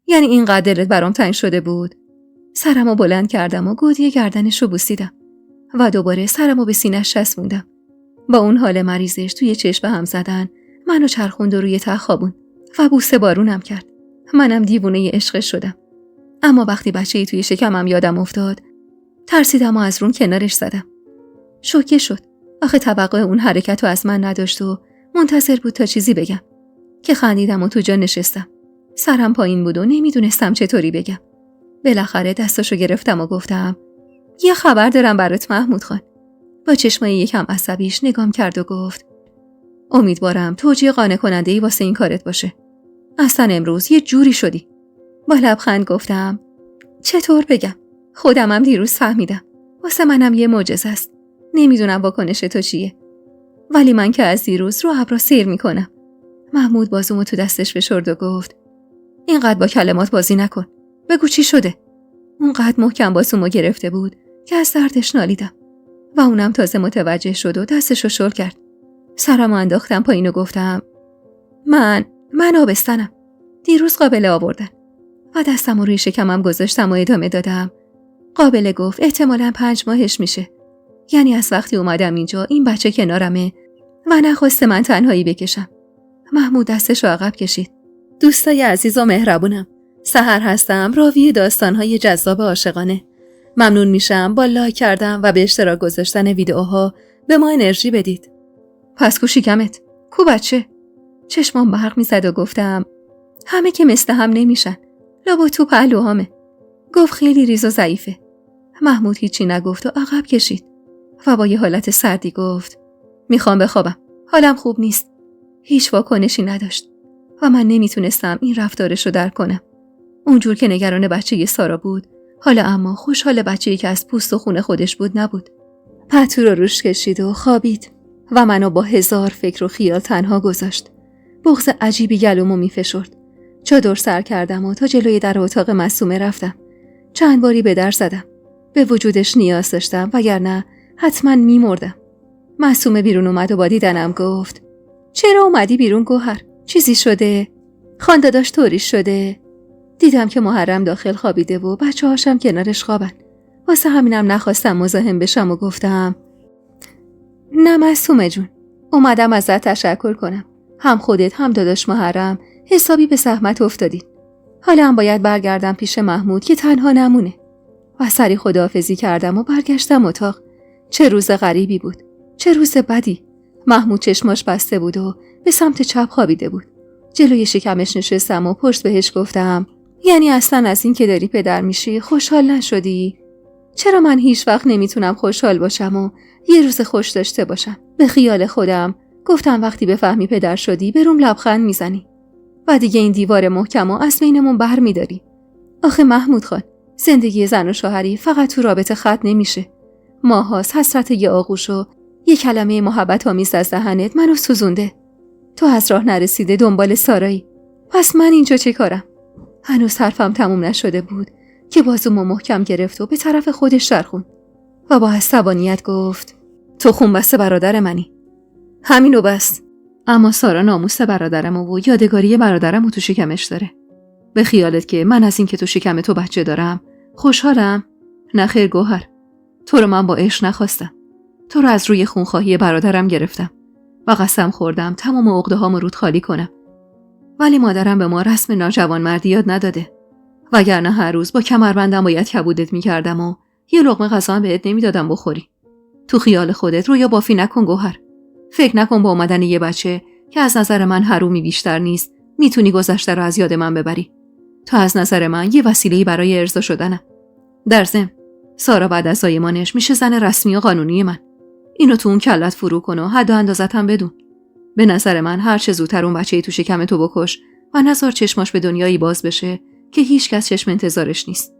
یعنی اینقدر دلت برام تنگ شده بود؟ سرمو بلند کردم و گودی گردنشو بوسیدم و دوباره سرمو به سینه‌اش چسبوندم. با اون حال مریضش توی چشم هم زدن منو چرخوند و روی تخت خوابون و بوسه بارونم کرد. منم دیوونه عشقش شدم. اما وقتی بچه‌ای توی شکمم یادم افتاد ترسیدم و از رون کنارش زدم. شوکه شد. آخه توقع اون حرکتو از من نداشت و منتظر بود تا چیزی بگم که خندیدم و تو جا نشستم. سرم پایین بود و نمیدونستم چطوری بگم. بالاخره دستاشو گرفتم و گفتم یه خبر دارم برات محمود خان. با چشمای یکم عصبیش نگام کرد و گفت امیدوارم توجیه قانع کننده‌ای واسه این کارت باشه. اصلا امروز یه جوری شدی. با لبخند گفتم چطور بگم؟ خودمم دیروز فهمیدم. واسه منم یه معجزه است. نمیدونم واکنش تو چیه. ولی من که از دیروز رو ابرا سیر میکنم. محمود بازومو تو دستش فشرد و گفت اینقدر با کلمات بازی نکن. بگو چی شده؟ اونقدر محکم بازومو گرفته بود که از دردش نالیدم و اونم تازه متوجه شد و دستشو شل کرد. سرمو انداختم پایین و گفتم من آبستنم. دیروز قابله آوردن و دستمو روی شکمم گذاشتم و ادامه دادم. قابله گفت احتمالاً 5 ماهش میشه. یعنی از وقتی اومدم اینجا این بچه کنارمه و نخواسته من تنهایی بکشم. محمود دستشو عقب کشید. دوستای عزیز و مهربونم، سحر هستم، راوی داستان‌های جذاب عاشقانه. ممنون میشم با لایک کردن و به اشتراک گذاشتن ویدیوها به ما انرژی بدید. پس کو شکمت؟ کو بچه؟ چشمام برق میزد و گفتم همه که مثل هم نمیشن. لابا تو پهلوهامه. گفت خیلی ریز و ضعیفه. محمود هیچی نگفت و عقب کشید و با یه حالت سردی گفت میخوام بخوابم. حالم خوب نیست. هیچ واکنشی نداشت و من نمیتونستم این رفتارش رو درک کنم. اونجور که نگران بچه سارا بود، حالا اما خوشحال بچه‌ای که از پوست و خون خودش بود نبود. پتو رو روش کشید و خوابید و منو با 1000 فکر و خیال تنها گذاشت. بغض عجیبی گلومو میفشرد. چادر سر کردم و تا جلوی در اتاق معصومه رفتم. چند باری به در زدم. به وجودش نیاز داشتم وگرنه حتما میمردم. معصومه بیرون اومد و با دیدنم گفت چرا اومدی بیرون گوهر؟ چیزی شده؟ خانداداش طوری شده؟ دیدم که محرم داخل خوابیده و بچه‌هاشم کنارش خوابن. واسه همینم نخواستم مزاحم بشم و گفتم نه معصومه جون، اومدم ازت تشکر کنم. هم خودت هم داداش محرم حسابی به زحمت افتادین. حالا هم باید برگردم پیش محمود که تنها نمونه. و سری خداحافظی کردم و برگشتم اتاق. چه روز غریبی بود. چه روز بدی. محمود چشماش بسته بود و به سمت چپ خوابیده بود. جلوی شکمش نشستم و پشت بهش گفتم یعنی اصلا از این که داری پدر میشی خوشحال نشدی؟ چرا من هیچ وقت نمیتونم خوشحال باشم و یه روز خوش داشته باشم؟ به خیال خودم گفتم وقتی بفهمی پدر شدی بروم لبخند میزنی و دیگه این دیوار محکم و از بینمون بر میداری. آخه محمود خان، زندگی زن و شوهری فقط تو رابطه ختم نمیشه. ماهاست حسرت یه آغوش و یه کلمه محبت آمیز از دهنت منو سوزونده. تو از راه نرسیده دنبال سارایی. پس من اینجا چه کارم؟ هنوز حرفم تموم نشده بود که بازومو محکم گرفت و به طرف خودش چرخوند و با عصبانیت گفت تو خونبسته برادر منی. همینو بس. اما سارا ناموس برادرمو و یادگاری برادرمو تو شکمش داره. به خیالت که من از این که تو شکم تو بچه دارم خوشحالم؟ نه خیر گوهر. تو رو من با عشق نخواستم. تو رو از روی خونخواهی برادرم گرفتم و قسم خوردم تمام عقده‌هامو رود خالی کنم. ولی مادرم به ما رسم ناجوانمردی یاد نداده. وگرنه هر روز با کمربندم باید کبودت می‌کردم و یه لقمه غذا هم بهت نمیدادم بخوری. تو خیال خودت رویا بافی نکن گوهر. فکر نکن با اومدن یه بچه که از نظر من حرومی بیشتر نیست میتونی گذشته رو از یاد من ببری. تو از نظر من یه وسیله‌ای برای ارضا شدنم. در ضمن سارا بعد از زایمانش میشه زن رسمی و قانونی من. اینو تو اون کلت فرو کن و حد و اندازت هم بدون. به نظر من هر چه زودتر اون بچه‌ای تو شکم تو بکش و نذار چشماش به دنیایی باز بشه که هیچ کس چشم انتظارش نیست.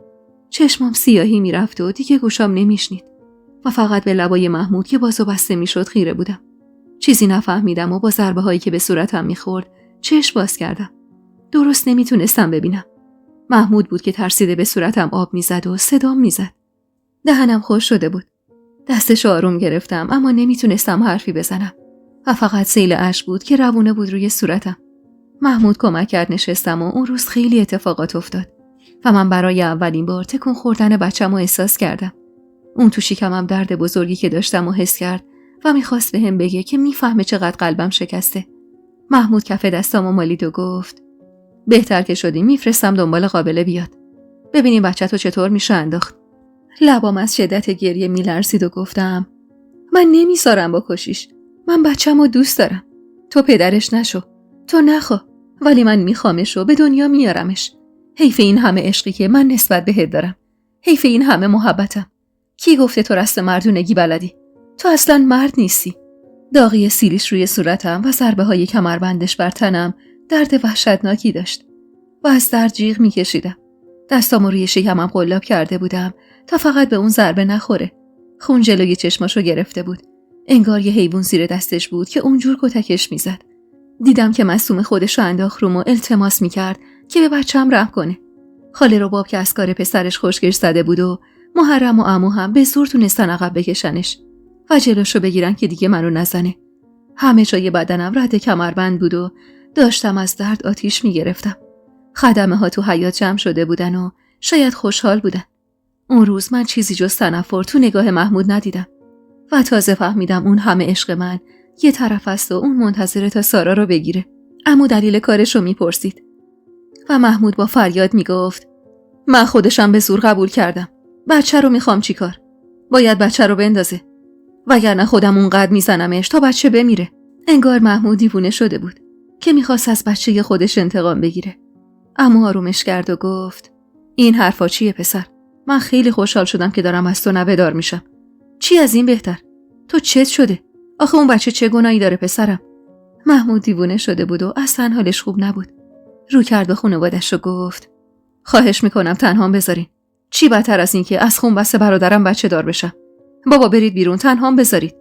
چشمام سیاهی میرفت و دیگه گوشام نمیشنید و فقط به لبای محمود که بازو بسته میشد خیره بودم. چیزی نفهمیدم و با ضربه هایی که به صورتم میخورد چشم باز کردم. درست نمیتونستم ببینم. محمود بود که ترسیده به صورتم آب میزد و صدام میزد. دهنم خوش شده بود. دستش آروم گرفتم اما نمیتونستم حرفی بزنم و فقط سیل اشک بود که روونه بود روی صورتم. محمود کمک کرد نشستم و اون روز خیلی اتفاقات افتاد و من برای اولین بار تکون خوردن بچه‌مو احساس کردم. اون تو شکمم درد بزرگی که داشتم و حس کرد و میخواست بهم بگه که میفهمه چقدر قلبم شکسته. محمود کف دستامو مالید و گفت بهتر که شدی، میفرستم دنبال قابله بیاد. ببینیم بچه‌تو چطور میشه انداخت. لبام از شدت گریه میلرزید و گفتم من نمیذارم بکشیش. من بچه‌مو دوست دارم. تو پدرش نشو. تو نخوا. ولی من میخوامش و به دنیا میارمش. حیف این همه عشقی که من نسبت بهت دارم. حیف این همه محبتم. کی گفته تو رسم مردونگی بلدی؟ تو اصلا مرد نیستی. داغی سیلیش روی صورتم و ضربه های کمربندش بر تنم درد وحشتناکی داشت و از درد جیغ میکشیدم. دستامو روی شکمم قلاب کرده بودم تا فقط به اون ضربه نخوره. خون جلوی چشماشو گرفته بود. انگار یه حیوان زیر دستش بود که اونجور کتکش میزد. دیدم که معصوم خودشو انداخت روم و التماس میکرد که به بچه‌م رحم کنه. خاله رباب که از کار پسرش خوشگش زده بود و محرم و عمو هم به زور تونستن عقب بکشنش و جلوشو بگیرن که دیگه منو نزنه. همه جای بدنم رد کمربند بود و داشتم از درد آتیش میگرفتم. خدمه ها تو حیاط جمع شده بودن و شاید خوشحال بودن. اون روز من چیزی جز تنفر تو نگاه محمود ندیدم و تازه فهمیدم اون همه عشق من یه طرف است و اون منتظره تا سارا رو بگیره. عمو دلیل کارش رو میپرسید و محمود با فریاد میگفت من خودشم به زور قبول کردم. بچه رو میخوام چیکار؟ باید بچه رو بندازه وگرنه خودم اونقدر میزنمش تا بچه بمیره. انگار محمود دیوونه شده بود که میخواست از بچه خودش انتقام بگیره. عمو آرومش کرد و گفت این حرفا چیه پسر؟ من خیلی خوشحال شدم که دارم از تو نوه‌دار میشم. چی از این بهتر؟ تو چت شده؟ آخه اون بچه چه گناهی داره پسرم؟ محمود دیوونه شده بود و اصلا حالش خوب نبود. رو کرد به خانواده‌اش و گفت خواهش میکنم تنهام بذارین. چی بدتر از این که از خون بسته برادرم بچه دار بشم؟ بابا برید بیرون، تنهام بذارید.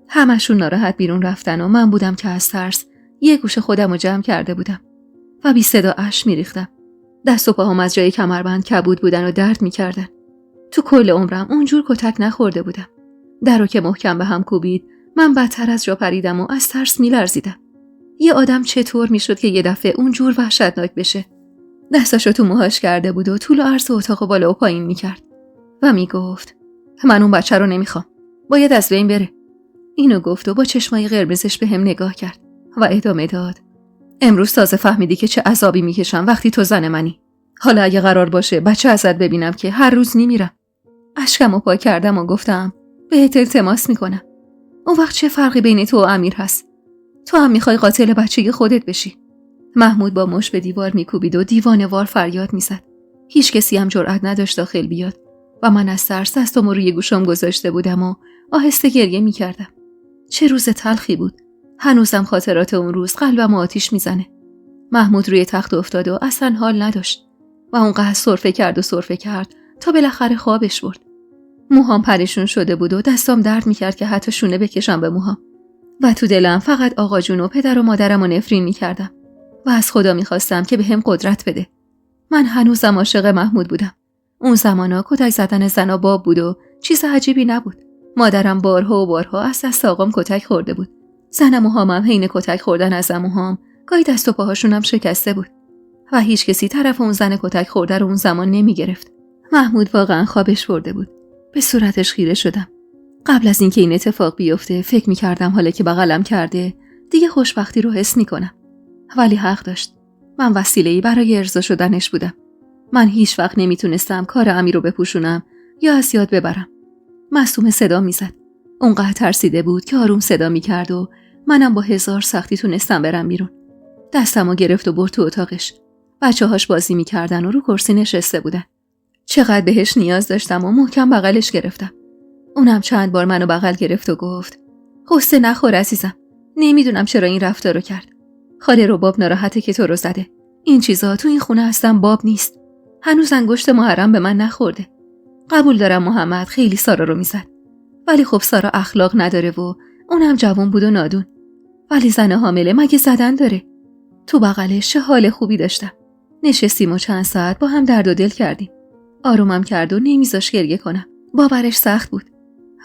همشون ناراحت بیرون رفتن و من بودم که از ترس یه گوشه خودمو جمع کرده بودم و بی صدا اشک میریختم. دست و پاهم از جای کمربند کبود بودن و درد میکردن. تو کل عمرم اونجور کتک نخورده بودم. درو که محکم به هم کوبید من بدتر از جا پریدم و از ترس میلرزیدم. یه آدم چطور میشد که یه دفعه اونجور وحشتناک بشه؟ دستاشو تو موهاش کرده بود و طول و عرض اتاق بالا و پایین میکرد و میگفت من اون بچه رو نمیخوام. باید از بین بره. اینو گفت و با چشمای قرمزش به هم نگاه کرد و ادامه داد امروز تازه فهمیدی که چه عذابی میکشم وقتی تو زن منی. حالا اگه قرار باشه بچه ازت ببینم که هر روز میمیرم. اشکمو پاک کردم و گفتم بهت التماس میکنم. اون وقت چه فرقی بین تو و امیر هست؟ تو هم میخوای قاتل بچه خودت بشی. محمود با مش به دیوار میکوبید و دیوانه‌وار فریاد میزد. هیچ کسی هم جرئت نداشت داخل بیاد و من از ترس دستمو روی گوشم گذاشته بودم و آهسته گریه میکردم. چه روز تلخی بود. هنوزم خاطرات اون روز قلبم آتیش میزنه. محمود روی تخت افتاد و اصلا حال نداشت و اونقدر سرفه کرد تا بالاخره خوابش برد. موهام پریشون شده بود و دستام درد میکرد که حتی شونه بکشم به موهام و تو دلم فقط آقا جون و پدر و مادرمو نفرین میکردم و از خدا میخواستم که بهم قدرت بده. من هنوزم عاشق محمود بودم. اون زمانا کتک زدن زنا باب بود و چیز عجیبی نبود. مادرم بارها از دست آقام کتک خورده بود. زن موهامم حین کتک خوردن از عموهام گاهی دست و پاهاشونم شکسته بود و هیچ کسی طرف اون زن کتک خورده رو اون زمان نمیگرفت. محمود واقعا خوابش برده بود. به صورتش خیره شدم. قبل از اینکه این اتفاق بیفته فکر می‌کردم حالا که بغلم کرده دیگه خوشبختی رو حس می‌کنم. ولی حق داشت. من وسیله‌ای برای ارضا شدنش بودم. من هیچ وقت نمیتونستم کار امیر رو بپوشونم یا از یاد ببرم. معصومه صدا میزد. اونقدر ترسیده بود که آروم صدا میکرد و منم با هزار سختی تونستم برم بیرون. دستمو گرفت و برد تو اتاقش. بچه‌هاش بازی میکردن و رو کرسی نشسته بودن. چقدر بهش نیاز داشتم و محکم بغلش گرفتم. اونم چند بار منو بغل گرفت و گفت قصه نخور عزیزم. نمیدونم چرا این رفتارو کرد. خاله رباب ناراحته که تو رو زده. این چیزا تو این خونه اصلا باب نیست. هنوز انگشت محرم به من نخورده. قبول دارم محمد خیلی سارا رو میزد. ولی خب سارا اخلاق نداره و اونم جوان بود و نادون. ولی زن حامله مگه زدن داره؟ تو بغلش چه حال خوبی داشتم. نشستیم و چند ساعت با هم درد و دل کردیم. آرومم کرد و نمیذاش گریه کنم. باورش سخت بود.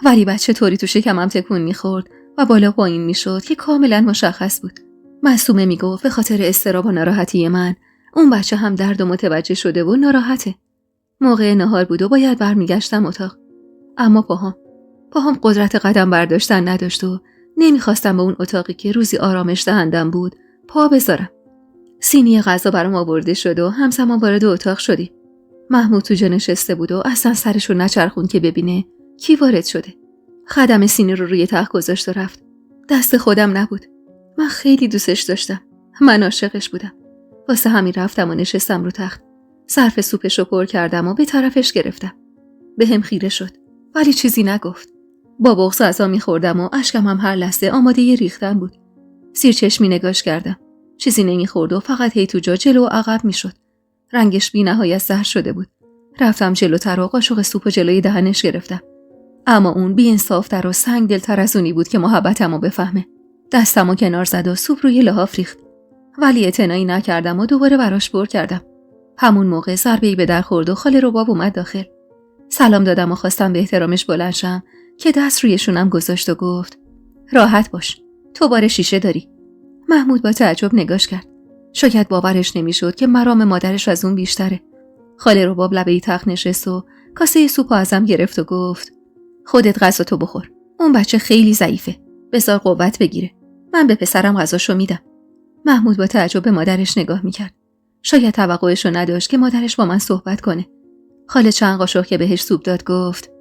ولی بچه طوری تو شکمم تکون میخورد و بالا پایین میشد که کاملا مشخص بود. معصومه میگفت به خاطر اضطراب و ناراحتی من اون بچه هم درد و متوجه شده و ناراحته. موقع نهار بود و باید برمیگشتم اتاق. اما پاهم قدرت قدم برداشتن نداشت و نمیخواستم به اون اتاقی که روزی آرامش دهندم بود پا بذارم. سینی غذا برام آورده شد و همزمان وارد اتاق شدیم. محمود تو جا نشسته بود و اصلا سرشو نچرخون که ببینه کی وارد شده. خدم سینی رو روی تخت گذاشت و رفت. دست خودم نبود. من خیلی دوستش داشتم. من عاشقش بودم. واسه همین رفتم و نشستم رو تخت. ظرف سوپشو پر کردم و به طرفش گرفتم. بهم خیره شد ولی چیزی نگفت. با بغض غذا می‌خوردم و اشکم هم هر لحظه آماده ی ریختن بود. زیر چشمی نگاش کردم. چیزی نمی‌خورد و فقط هی تو جا جلو و عقب می‌شد. رنگش بی‌نهایت زرد شده بود. رفتم جلوتر و قاشق سوپ جلوی دهنش گرفتم. اما اون بی‌انصافتر و سنگ دلتر از اونی بود که محبتمو بفهمه. دستمو کنار زد و سوپ روی لحاف ریخت. ولی اعتنایی نکردم و دوباره براش پر کردم. همون موقع ضربه‌ای به در خورد و خاله رباب اومد داخل. سلام دادم و خواستم به احترامش بلند شم که دست روی شونم گذاشت و گفت راحت باش. تو بار شیشه داری. محمود با تعجب نگاش کرد. شاید باورش نمیشد که مرام مادرش از اون بیشتره. خاله رباب لبه تخت نشست و کاسه سوپ ازم گرفت و گفت خودت غذاتو بخور. اون بچه خیلی ضعیفه. بذار قوت بگیره. من به پسرم غذاشو میدم. محمود با تعجب به مادرش نگاه میکرد. شاید توقعشو نداشت که مادرش با من صحبت کنه. خاله چند قاشق که بهش سوپ داد گفت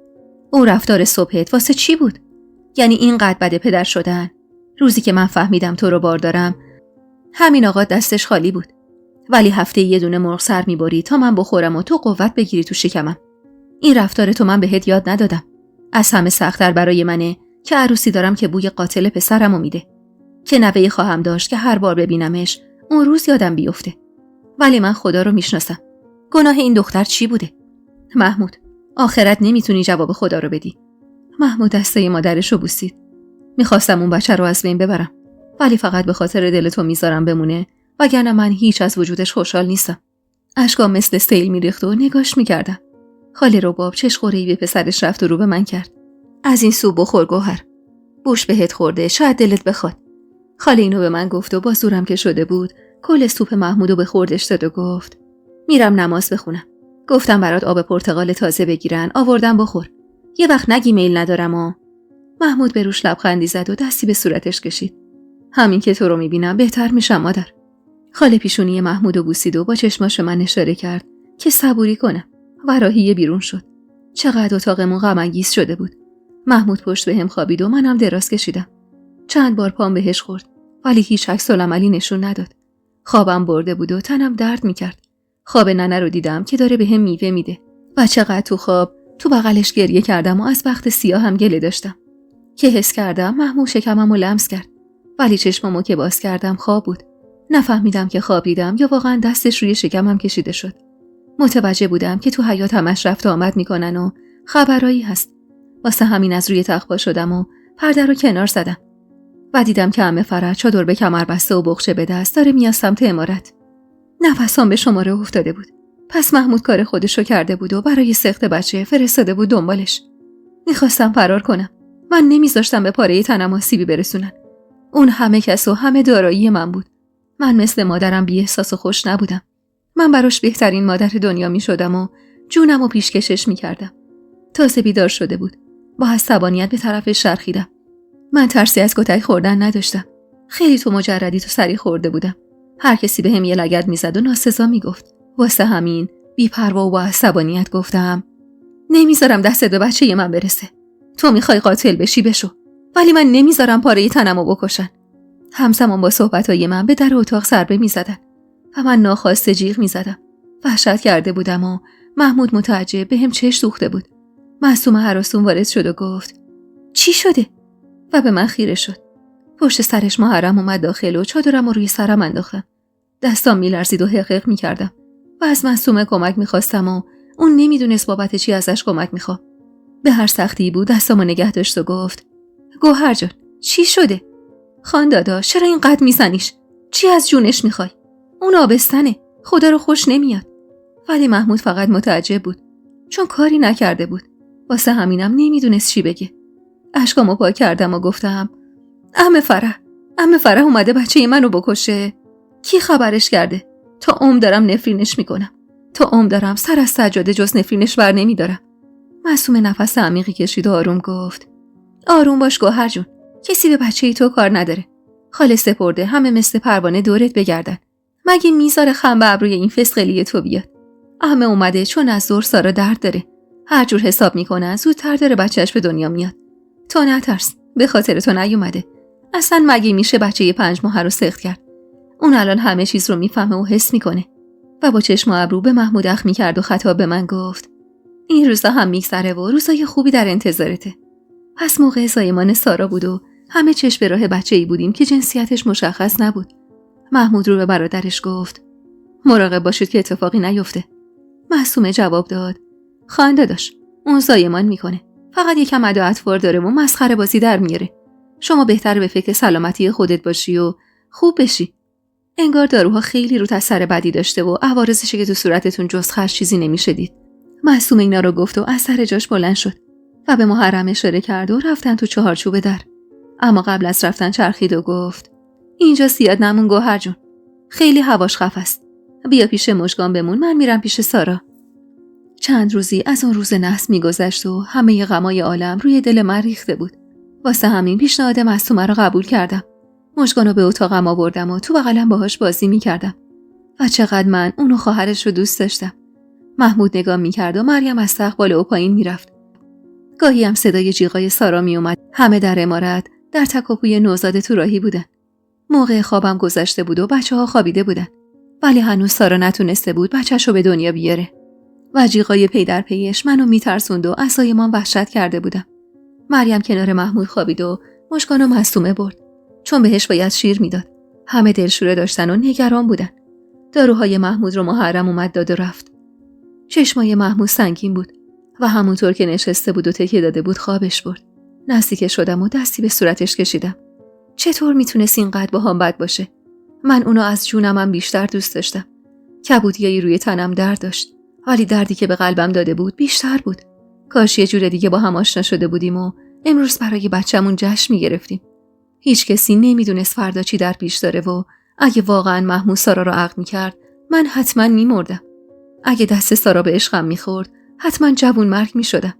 اون رفتار صبحت واسه چی بود؟ یعنی اینقدر بد پدر شدن؟ روزی که من فهمیدم تو رو بار دارم همین آقا دستش خالی بود. ولی هفته یه دونه مرغ سر میبری تا من بخورم و تو قوت بگیری تو شکمم. این رفتار تو من بهت یاد ندادم. از همه سخت‌تر برای منه که عروسی دارم که بوی قاتل پسرمو میده. که نوه‌ای خواهم داشت که هر بار ببینمش اون روز یادم بیفته. ولی من خدا رو میشناسم. گناه این دختر چی بوده؟ محمود، آخرت نمیتونی جواب خدا رو بدی. محمود دسته مادرش رو بوسید. میخواستم اون بچه رو از بین ببرم. ولی فقط به خاطر دل تو میذارم بمونه وگرنه من هیچ از وجودش خوشحال نیستم. اشکام مثل سیل میریخت و نگاش میکردم. خاله رباب چشخوره‌ای به پسرش رفت و رو به من کرد. از این سوپ بخور گوهر. بوش بهت خورده شاید دلت بخواد. خاله اینو به من گفت و با زورم که شده بود کل سوپ محمودو به خوردش داد و گفت میرم نماز بخونم. گفتم برات آب پرتقال تازه بگیرن آوردم بخور. یه وقت نگی میل ندارم و محمود به روش لبخندی زد و دستی به صورتش کشید. همین که تو رو میبینم بهتر میشم مادر. خاله پیشونی محمودو بوسید و با چشماش من اشاره کرد که صبوری کنم و راهی بیرون شد. چقدر اتاقمون غم انگیز شده بود. محمود پشت بهم خوابید و منم دراز کشیدم. چند بار پام بهش خورد ولی هیچ عکس العملی نشون نداد. خوابم برده بود و تنم درد میکرد. خواب ننه رو دیدم که داره بهم میوه میده و چقدر تو خواب تو بغلش گریه کردم و از بخت سیاه هم گله داشتم که حس کردم محمود شکممو لمس کرد. ولی چشممو که باز کردم خواب بود. نفهمیدم که خواب دیدم یا واقعا دستش روی شکمم کشیده شد. متوجه بودم که تو حیاط همش رفت و آمد میکنن و خبرایی هست. واسه همین از روی تخت پا شدم و پرده رو کنار زدم و دیدم که عمه فرج چادر به کمر بسته و بغچه به دست داره میاد سمت عمارت. نفسام به شماره افتاده بود. پس محمود کار خودشو کرده بود و برای سخت بچه فرستاده بود دنبالش. میخواستم فرار کنم. من نمیذاشتم به پاره تنم آسیبی برسونن. اون همه کس و همه دارایی من بود. من مثل مادرم بی احساس و خوش نبودم. من براش بهترین مادر دنیا میشدم و جونم و پیشکشش میکردم. تازه بیدار شده بود. با عصبانیت به طرفش چرخیدم. من ترسی از کتک خوردن نداشتم. خیلی تو مجردی تو سری خورده بودم. هر کسی بهم یه لگد میزد و ناسزا میگفت. واسه همین بی‌پروا و با عصبانیت گفتم نمیذارم دستت به بچه من برسه. تو میخوای قاتل بشی بشو. ولی من نمیذارم پاره تنمو بکشن. همزمان با صحبتای من به در اتاق ضربه میزدن و من ناخواسته جیغ میزدم. وحشت کرده بودم و محمود متعجب بهم چش دوخته بود. معصومه هراسون وارد شد و گفت چی شده؟ و به من خیره شد. پشت سرش محرم اومد داخل و چادرم رو روی سرم انداختم. دستام میلرزید و حقیق میکردم و از معصومه کمک میخواستم و اون نمیدونست بابت چی ازش کمک میخوام. به هر سختی بود دستامو نگه داشت و گفت گوهر جان چی شده؟ خان داداش چرا اینقدر میزنیش؟ چی از جونش میخوای؟ اون آبستنه. خدا رو خوش نمیاد. ولی محمود فقط متعجب بود چون کاری نکرده بود. واسه همینم نمیدونست چی بگه. اشکامو پاک کردم و گفتم عمه فرح عمه فرح اومده بچه منو بکشه. کی خبرش کرده؟ تا عمر دارم نفرینش میکنم. تا عمر دارم سر از سجاده جز نفرینش بر نمیدارم. معصومه نفس عمیقی کشید و آروم گفت: آروم باش گوهر جون. کسی به بچه تو کار نداره. خاله سپرده همه مثل پروانه دورت بگردن. مگه میذاره خم به ابروی این فسقلی تو بیاد؟ عمه اومده چون از زور سارا درد داره. هر جور حساب میکنن زودتر داره بچهش به دنیا میاد. تو نترس، به خاطر تو نیومده. اصلا مگه میشه بچه 5 ماهه رو سخت کرد؟ اون الان همه چیز رو میفهمه و حس میکنه. و با چشم و ابرو به محمود اخم میکرد و خطاب به من گفت: این روزا هم میگذره و روزای خوبی در انتظارته. پس موقع زایمان سارا بود و همه چشم به راه بچه‌ای بودیم که جنسیتش مشخص نبود. محمود رو به برادرش گفت: مراقب باشید که اتفاقی نیفته. معصومه جواب داد: خانده داشت، اون زایمان میکنه. فقط یکم ادا اطوار داره و مسخره بازی در میاره. شما بهتره به فکر سلامتی خودت باشی و خوب بشی. انگار داروها خیلی رو اثر بدی داشته و عوارضش که تو صورتتون جز خرش چیزی نمیشه دید. معصومه اینا رو گفت و از سر جاش بلند شد و به محرم اشاره کرد و رفتن تو چهارچوب در. اما قبل از رفتن چرخید و گفت: اینجا زیاد نمون گوهر جون. خیلی هواش خف است. بیا پیش مژگان بمون، من میرم پیش سارا. چند روزی از اون روز نحس میگذشت و همه غمای عالم روی دل من ریخته بود. واسه همین پیشنهاد معصومه رو قبول کردم. مژگانو به اتاقم آوردم و تو بغلم باهاش بازی میکردم. و چقدر من اونو خواهرش رو دوست داشتم. محمود نگاه میکرد و مریم از تخت بالا و پایین میرفت. گاهی هم صدای جیغای سارا میومد. همه در عمارت در تکاپوی نوزاد تو راهی بودن. موقع خوابم گذشته بود و بچه‌ها خوابیده بودن. ولی هنوز سارا نتونسته بود بچه‌شو به دنیا بیاره. و جیغای پی در پیش منو میترسوند و عصایمان وحشت کرده بودم. مریم کنار محمود خوابید و مژگانو معصومه برد. چون بهش باید شیر میداد. همه دلشوره داشتن و نگران بودن. داروهای محمود رو محرم اومد داد و رفت. چشمای محمود سنگین بود و همونطور که نشسته بود و تکیه داده بود خوابش برد. نزدیک شدم و دستی به صورتش کشیدم. چطور میتونست اینقدر با هم بد باشه؟ من اونو از جونمم بیشتر دوست داشتم. کبودیایی روی تنم درد داشت، ولی دردی که به قلبم داده بود بیشتر بود. کاش یه جور دیگه با هم آشنا شده بودیم و امروز برای بچه‌مون جشن میگرفتیم. هیچ کسی نمیدونست فردا چی در پیش داره و اگه واقعا محمود سارا رو عقد میکرد من حتما میمردم. اگه دست سارا به عشقم میخورد حتما جوون مرگ میشدم.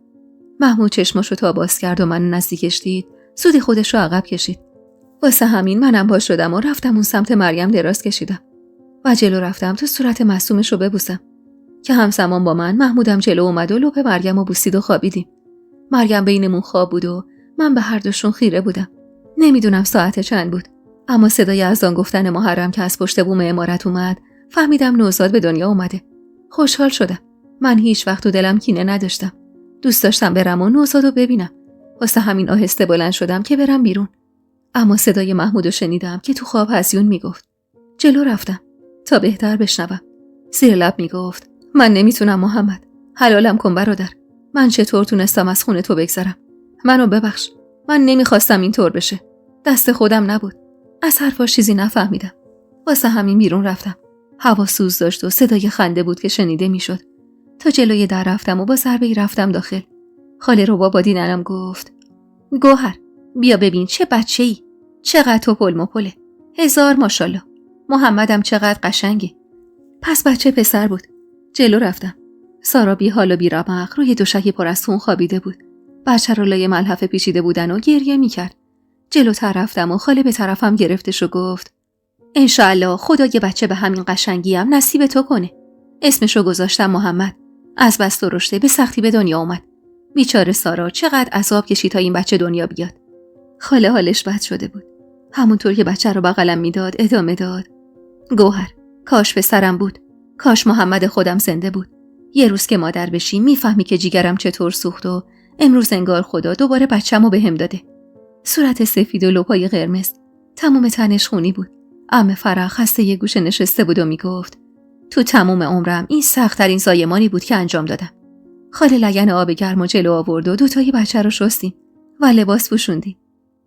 محمود چشماشو تا باز کرد و من نزدیکش دید. زودی خودش رو عقب کشید. واسه همین منم پا شدم و رفتم اون سمت مریم دراز کشیدم و جلو رفتم تو صورت معصومش رو ببوسم که همزمان با من محمودم جلو اومد و لپ مریم رو بوسید و خوابیدیم. مریم بینمون خواب بود و من به هر دوشون خیره بودم. نمیدونم ساعت چند بود، اما صدای اذان گفتن محرم که از پشت بوم عمارت اومد فهمیدم نوزاد به دنیا اومده. خوشحال شدم. من هیچ وقت تو دلم کینه نداشتم. دوست داشتم برم و نوزادو ببینم. واسه همین آهسته بلند شدم که برم بیرون. اما صدای محمودو شنیدم که تو خواب هزیون میگفت. جلو رفتم تا بهتر بشنوم. زیر لب میگفت: من نمیتونم محمد. حلالم کن برادر. من چطور تونستم از خون تو بگذرم؟ منو ببخش. من نمیخواستم اینطور بشه. دست خودم نبود. از حرفاش چیزی نفهمیدم. واسه همین بیرون رفتم. هوا سوز داشت و صدای خنده بود که شنیده میشد. تا جلوی در رفتم و با ضربه‌ای رفتم داخل. خاله رباب با دینم گفت: گوهر بیا ببین چه بچه‌ای. چقدر توپل مپله. 1000 ماشاءالله. محمدم چقدر قشنگه. پس بچه پسر بود. جلو رفتم. سارا بی حال و بی رمق روی دوشکی پر از خون خوابیده بود. بچه رو لای ملحفه پیچیده بودن و گریه میکرد. جلوتر رفتم و خاله به طرفم گرفتش و گفت: انشالله خدا یه بچه به همین قشنگی هم نصیب تو کنه. اسمشو گذاشتم محمد. از بس درشته به سختی به دنیا اومد. بیچاره سارا چقدر عذاب کشید تا این بچه دنیا بیاد. خاله حالش بد شده بود. همونطور که بچه رو بغلم میداد ادامه داد: گوهر کاش پسرم بود. کاش محمد خودم زنده بود. یه روز که مادر بشی میفهمی که جیگرم چطور سوخت و امروز انگار خدا دوباره بچه‌مو بهم داده. صورت سفید و لپای قرمز، تمام تنش خونی بود. عمه فرح خسته یه گوشه نشسته بود و میگفت: تو تمام عمرم این سخت‌ترین زایمانی بود که انجام دادم. خاله لگن آب گرم و جلو آورد و دوتای بچه رو شستیم و لباس پوشوندیم.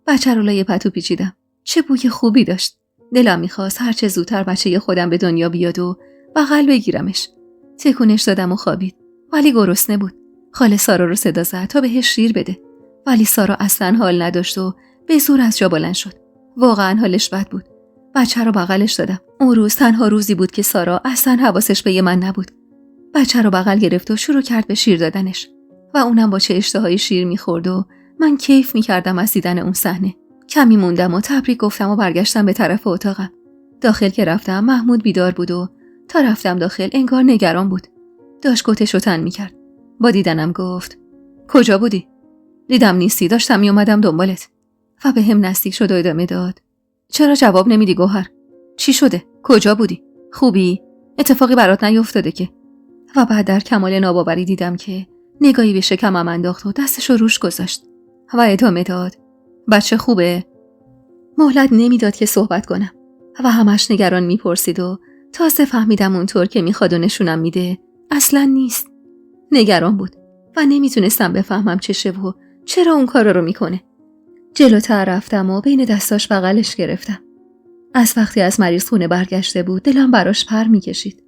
بچه رو لای پتو پیچیدم. چه بوی خوبی داشت. دلم میخواست هرچه زودتر بچه خودم به دنیا بیاد و بغل بگیرمش. تکونش دادم و خوابید، ولی گرسنه بود. خاله سارا رو صدا زد تا بهش شیر بده، ولی سارا اصلا حال نداشت و به زور از جا بلند شد واقعا حالش بد بود. بچه رو بغلش دادم. اون روز تنها روزی بود که سارا اصلا حواسش به من نبود. بچه رو بغل گرفت و شروع کرد به شیر دادنش و اونم با چه اشتهایی شیر میخورد و من کیف میکردم از دیدن اون صحنه. کمی موندم و تبریک گفتم و برگشتم به طرف اتاقم. داخل که رفتم محمود بیدار بود و تا رفتم داخل انگار نگران بود. داشت کتشو تن میکرد. با دیدنم گفت کجا بودی؟ دیدم نیستی، داشتم میومدم دنبالت. و به هم نزدیک شد و ادامه داد چرا جواب نمیدی گوهر؟ چی شده؟ کجا بودی؟ خوبی؟ اتفاقی برات نیفتاده که؟ و بعد در کمال ناباوری دیدم که نگاهی به شکمم انداخت و دستشو روش گذاشت و ادامه داد بچه خوبه؟ مهلت نمیداد که صحبت کنم و همش نگران میپرسید و تازه فهمیدم اونطور که میخواد و نشونم میده اصلا نیست. نگران بود و نمیتونستم بفهمم چشه و چرا اون کارا رو میکنه. جلوتر رفتم و بین دستاش بغلش گرفتم. از وقتی از مریض خونه برگشته بود دلم براش پر میکشید.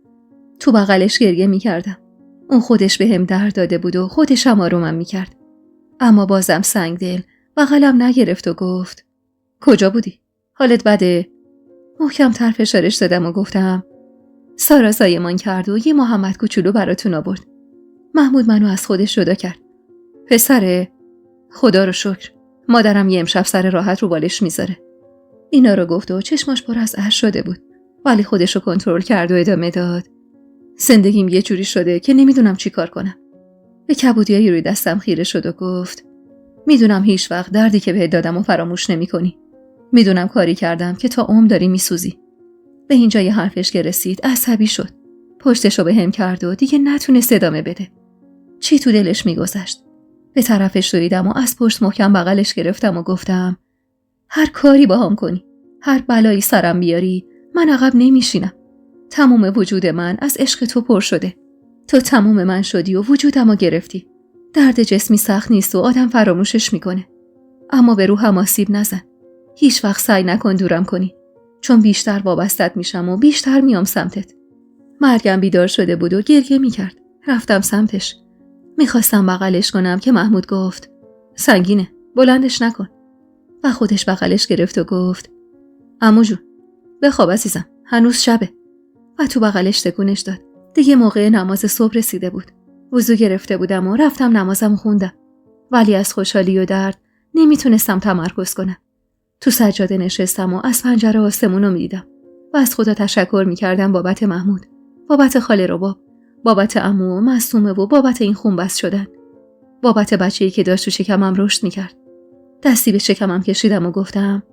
تو بغلش گریه میکردم. اون خودش به هم درد داده بود و خودش هم آرومم میکرد. اما بازم سنگ دل بغلم نگرفت و گفت کجا بودی؟ حالت بده؟ محکم تر فشارش دادم و گفتم سارا زایمان کرد و یه محمد کوچولو براتون آورد. محمود منو از خودش جدا کرد. پسره؟ خدا رو شکر. مادرم یه امشب سر راحت رو بالش میذاره. اینا رو گفت و چشماش پر از اشک شده بود ولی خودش رو کنترل کرد و ادامه داد زندگیم یه جوری شده که نمیدونم چی کار کنم. به کبودیای روی دستم خیره شد و گفت میدونم هیچ وقت دردی که بهت دادم و فراموش نمی کنی. میدونم کاری کردم که تا عمر داری میسوزی. به اینجا یه حرفش که رسید عصبی شد. پشتشو به هم کرد و دیگه نتونست ادامه بده. چی تو دلش میگذشت؟ به طرفش دویدم و از پشت محکم بغلش گرفتم و گفتم هر کاری باهام کنی، هر بلایی سرم بیاری، من عقب نمیشینم. تمام وجود من از عشق تو پر شده. تو تمام من شدی و وجودمو گرفتی. درد جسمی سخت نیست و آدم فراموشش میکنه. اما به روحم آسیب نزن. هیچ وقت سعی نکن دورم کنی. چون بیشتر وابستت میشم و بیشتر میام سمتت. مرگم بیدار شده بود و گریه میکرد. رفتم سمتش. میخواستم بغلش کنم که محمود گفت سنگینه، بلندش نکن. و خودش بغلش گرفت و گفت عمو جون بخواب عزیزم، هنوز شبه. و تو بغلش تکونش داد. دیگه موقع نماز صبح رسیده بود. وضو گرفته بودم و رفتم نمازم خوندم. ولی از خوشحالی و درد نمیتونستم تمرکز کنم. تو سجاده نشستم و از پنجره آسمون رو میدیدم و از خدا تشکر میکردم بابت محمود، بابت خاله رباب، بابت عمو و معصومه و بابت این خونبس شدن، بابت بچه‌ای که داشت تو شکمم رشد میکرد. دستی به شکمم کشیدم و گفتم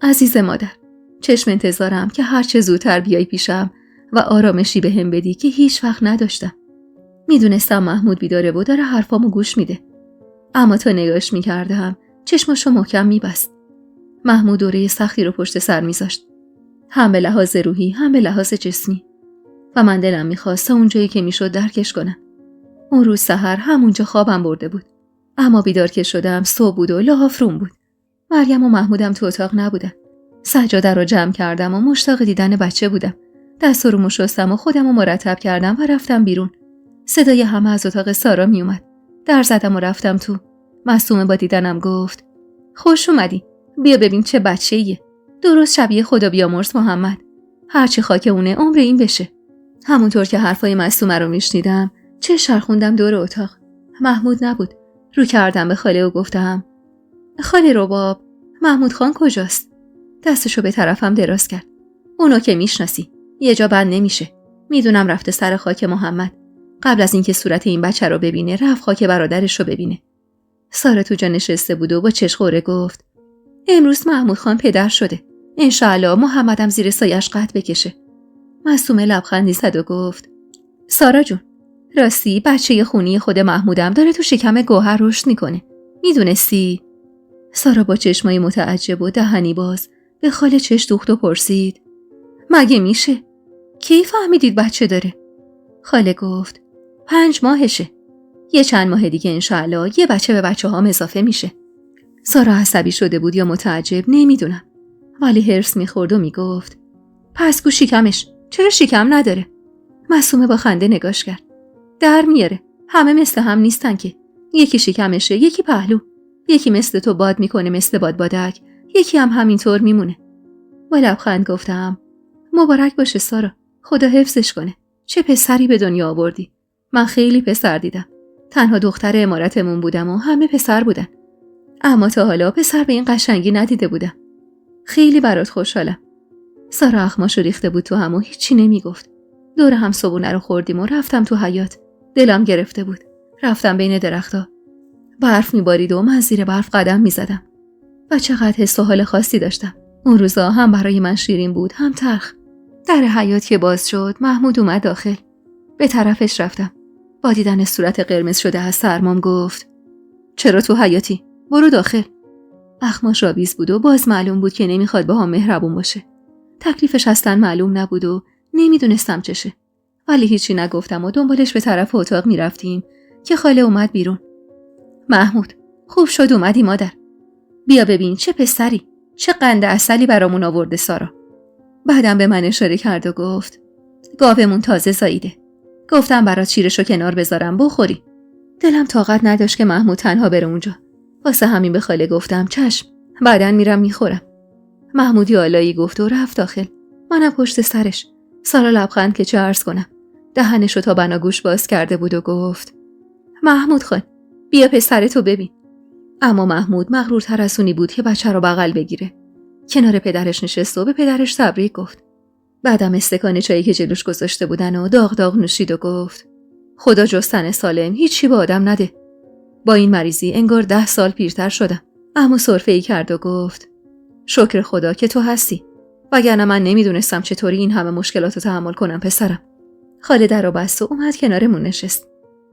عزیز مادر، چشم انتظارم که هر چه زودتر بیای پیشم و آرامشی به هم بدی که هیچ وقت نداشتم. میدونستم محمود بیداره و داره حرفامو گوش میده. اما تا نگاش میکردم چشماشو محکم میبست. محمود دوره سختی رو پشت سر میذاشت. هم به لحاظ روحی هم به لحاظ جسمی. و من دلم میخواست تا اونجایی که میشد درکش کنم. اون روز سحر همونجا خوابم برده بود. اما بیدار که شدم صبح بود و لحافروم بود. مریم و محمودم تو اتاق نبودن. سجاده رو جمع کردم و مشتاق دیدن بچه بودم. دستا رو شستم و خودم رو مرتب کردم و رفتم بیرون. صدای همه از اتاق سارا می اومد. در زدم و رفتم تو. معصومه با دیدنم گفت خوش اومدی. بیا ببین چه بچه‌ایه. درست شبیه خدا بیامرز محمد. هرچی خاک اونه عمر این بشه. همونطور که حرفای معصومه رو میشنیدم چه شرخوندم دور اتاق. محمود نبود. رو کردم به خاله و گفتم خاله رباب، محمود خان کجاست؟ دستشو به طرفم دراز کرد. اونو که میشناسی، یه جا بند نمیشه. میدونم رفته سر خاک محمد. قبل از اینکه صورت این بچه رو ببینه رفت خاک برادرش رو ببینه. سارا تو جا نشسته بود و با چشخوره گفت امروز محمود خان پدر شده. انشاءالله محمدم زیر سایش قد بکشه. معصومه لبخندی زد و گفت سارا جون، راستی بچه خونی خود محمودم داره تو شکم گوهر رشد میکنه. میدونستی؟ سارا با چشمای متعجب و دهنی باز به خاله چش دوخت و پرسید مگه میشه؟ کی فهمیدید بچه داره؟ خاله گفت 5 ماهشه. یه چند ماه دیگه انشاءالله یه بچه به بچه هام اضافه میشه. سارا عصبی شده بود یا متعجب نمیدونم، ولی هرس میخورد و میگفت پس کو شکمش، چرا شکم نداره؟ معصومه با خنده نگاش کرد. در میاره، همه مثل هم نیستن که. یکی شکمشه، یکی پهلو. یکی مثل تو باد میکنه مثل بادبادک، یکی هم همینطور میمونه. با لبخند گفتم مبارک باشه سارا، خدا حفظش کنه. چه پسری به دنیا آوردی. من خیلی پسر دیدم. تنها دختر عمارتمون بودم و همه پسر بودن. اما تا حالا پسر به این قشنگی ندیده بودم. خیلی برات خوشحالم. سارا اخماشو ریخته بود تو هم و هیچی نمیگفت. دور هم صبونه رو خوردیم و رفتم تو حیاط. دلم گرفته بود. رفتم بین درخت‌ها. برف میبارید و من زیر برف قدم میزدم. و چقدر حس و حال خاصی داشتم. اون روزا هم برای من شیرین بود هم تلخ. در حیاط که باز شد محمود اومد داخل. به طرفش رفتم. با دیدن صورت قرمز شده از سرمام گفت چرا تو حیاطی؟ برو داخل. اخماش آویز بود و باز معلوم بود که نمیخواد با هم مهربون باشه. تکلیفش اصلا معلوم نبود و نمیدونستم چشه. ولی هیچی نگفتم و دنبالش به طرف اتاق میرفتیم که خاله اومد بیرون. محمود خوب شد اومدی مادر. بیا ببین چه پسری، چه قند عسلی برامون آورده سارا. بعدم به من اشاره کرد و گفت گاومون تازه زاییده. گفتم برات شیرشو کنار بذارم بخوری. دلم طاقت نداشت که محمود تنها بره اونجا. واسه همین به خاله گفتم چشم، بعدن میرم میخورم. محمود یالایی گفت و رفت داخل. منم پشت سرش. سارا لبخند که چه عرض کنم. دهنشو تا بناگوش باز کرده بود و گفت محمود خان بیا پسرتو ببین. اما محمود مغرورتر از اونی بود که بچه رو بغل بگیره. کنار پدرش نشست و به پدرش تبریک گفت. بعدم استکان چایی که جلوش گذاشته بودن و داغ داغ نوشید و گفت خدا جستن سالم هیچی به آدم نده. با این مریضی انگار 10 سال پیرتر شدم. اما سرفه‌ای کرد و گفت شکر خدا که تو هستی. وگرنه من نمیدونستم چطوری این همه مشکلات رو تحمل کنم پسرم. خاله در رو بست و اومد کنارمون نشست.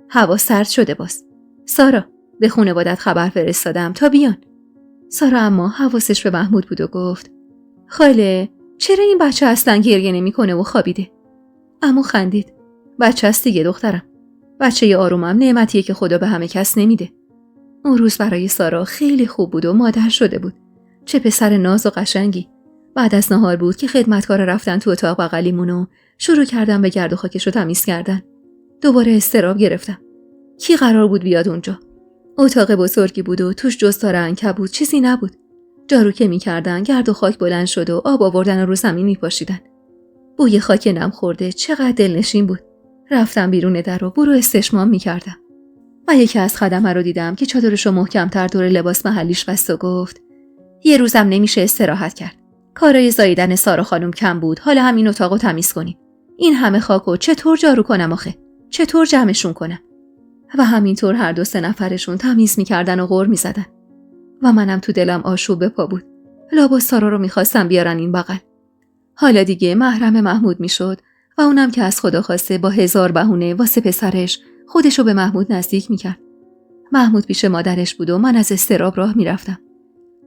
هوا سرد شده باز. سارا به خانواده‌ات خبر فرستادم تا بیان. سارا اما حواسش به محمود بود و گفت خاله چرا این بچه اصلا گریه نمی‌کنه و خوابیده؟ عمو خندید. بچه است دیگه دخترم. بچه آرومم نعمتیه که خدا به همه کس نمیده. اون روز برای سارا خیلی خوب بود و مادر شده بود. چه پسر ناز و قشنگی. بعد از نهار بود که خدمتکارا رفتن تو اتاق بغلیمون و شروع کردن به گرد و خاکشو تمیز کردن. دوباره اضطراب گرفتم. کی قرار بود بیاد اونجا؟ اتاق بزرگی بود و توش جز تار عنکبوت چیزی نبود. جارو که می‌کردن گرد و خاک بلند شد و آب آوردن و رو زمین می‌پاشیدن. بوی خاک نم خورده چقدر دلنشین بود. رفتم بیرون در و برو استشمام می‌کردم. و یکی از خدمه رو دیدم که چادرشو محکم‌تر دور لباس محلیش بست و گفت یه روزم نمیشه استراحت کرد. کارای زاییدن سارا خانم کم بود. حالا هم این اتاقو تمیز کنیم. این همه خاکو چطور جارو کنم آخه؟ چطور جمعشون کنم؟ و همینطور هر 2-3 نفرشون تمیز می‌کردن و غر می‌زدن. و منم تو دلم آشوب به پا بود. لابا سارا رو می‌خواستم بیارن این بغل. حالا دیگه محرم محمود میشد و اونم که از خدا خواسته با 1000 بهونه واسه پسرش خودشو به محمود نزدیک می‌کرد. محمود پیش مادرش بود و من از اضطراب راه می‌رفتم.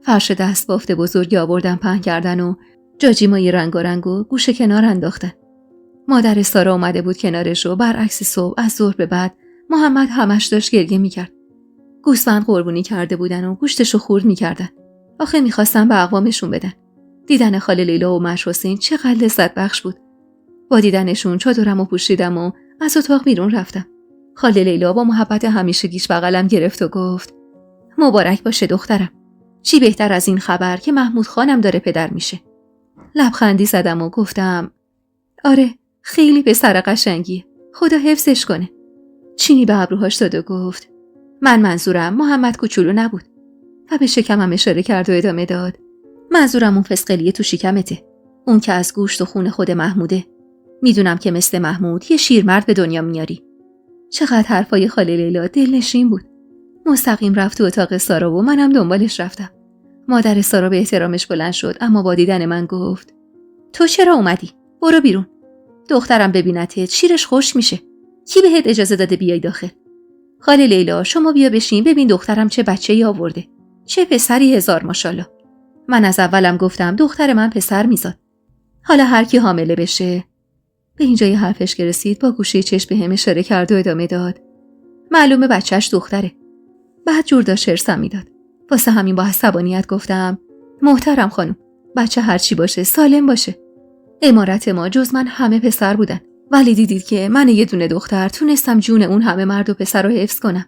فرش دست بافت بزرگی آوردن پهن کردن و جاجیمای رنگارنگ و گوشه کنار انداختن. مادر سارا اومده بود کنارش و برعکس صبح از ظهر به بعد محمد همش داشت گریه می‌کرد. گوسفند قربونی کرده بودن و گوشتشو خورد می‌کردن. آخه می‌خواستن به اقوامشون بدن. دیدن خاله لیلا و مش حسین چقدر لذت بخش بود. با دیدنشون چادرمو پوشیدم و از اتاق بیرون رفتم. خاله لیلا با محبت همیشگیش بغلم گرفت و گفت مبارک باشه دخترم. چی بهتر از این خبر که محمود خانم داره پدر میشه. لبخندی زدم و گفتم آره خیلی پسر قشنگیه. خدا حفظش کنه. چینی به ابروهاش داد و گفت من منظورم محمد کوچولو نبود. و به شکمم اشاره کرد و ادامه داد منظورم اون فسقلیه تو شکمته. اون که از گوشت و خون خود محموده. میدونم که مثل محمود یه شیرمرد به دنیا میاری. چقدر حرفای خاله لیلا دلنشین بود. مستقیم رفت تو اتاق سارا و منم دنبالش رفتم. مادر سارا به احترامش بلند شد اما با دیدن من گفت تو چرا اومدی؟ برو بیرون. دخترم ببینتت شیرش خشک میشه. کی بهت اجازه داده بیای داخل؟ خاله لیلا شما بیا بشین ببین دخترم چه بچه‌ای آورده. چه پسری 1000 ماشاءالله. من از اولم گفتم دختر من پسر میزاد. حالا هر کی حامله بشه. به اینجای حرفش که رسید با گوشه چشم بهم اشاره کرد و ادامه داد معلومه بچهش دختره. بعد جور داشت هرسم میداد. واسه همین با عصبانیت گفتم محترم خانم بچه هرچی باشه سالم باشه. عمارت ما جز من همه پسر بودن. ولی دیدید که من یه دونه دختر تونستم جون اون همه مرد و پسر رو حفظ کنم.